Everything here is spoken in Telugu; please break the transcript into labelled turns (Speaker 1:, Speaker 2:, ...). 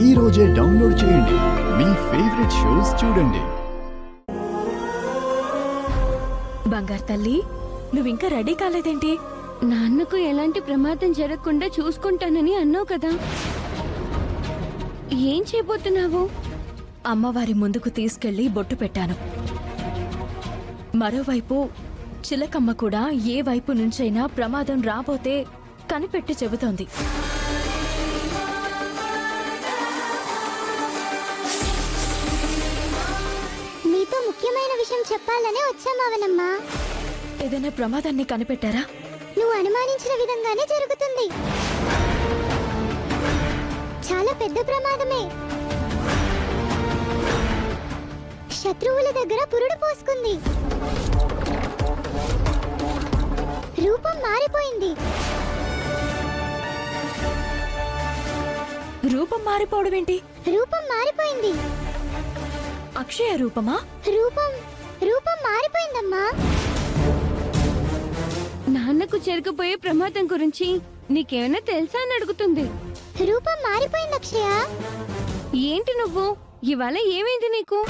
Speaker 1: ఈ రోజే డౌన్లోడ్ చేయండి. మీ ఫేవరెట్ షోస్ చూడండి.
Speaker 2: బంగారు తల్లి, నువ్వింకా రెడీ కాలేదేంటి?
Speaker 3: నాన్నకు ఎలాంటి ప్రమాదం జరగకుండా చూసుకుంటానని అన్నావు కదా, ఏం చేయబోతున్నావు?
Speaker 2: అమ్మవారి ముందుకు తీసుకెళ్లి బొట్టు పెట్టాను. మరోవైపు చిలకమ్మ కూడా ఏ వైపు నుంచైనా ప్రమాదం రాబోతే కనిపెట్టి చెబుతోంది.
Speaker 4: నీతో ముఖ్యమైన విషయం చెప్పాలనే వచ్చామావనమ్మా.
Speaker 2: ఏదైనా ప్రమాదాన్ని కనిపెట్టారా?
Speaker 4: నువ్వు అనుమానించిన విధంగానే జరుగుతుంది. చాలా పెద్ద ప్రమాదమే. శత్రువుల దగ్గర పురుడు పోసుకుంది. రూపం మారిపోయింది.
Speaker 2: రూపం మారిపోవడం ఏంటి?
Speaker 4: రూపం మారిపోయింది.
Speaker 2: అక్షయ రూపమా?
Speaker 4: రూపం మారిపోయిందమ్మా.
Speaker 3: నాన్నకు జరగబోయే ప్రమాదం గురించి నీకేమైనా తెలుసా అని అడుగుతుంది.
Speaker 4: రూపం మారిపోయింది అక్షయ.
Speaker 3: ఏంటి నువ్వు? ఇవాళ ఏమైంది నీకు?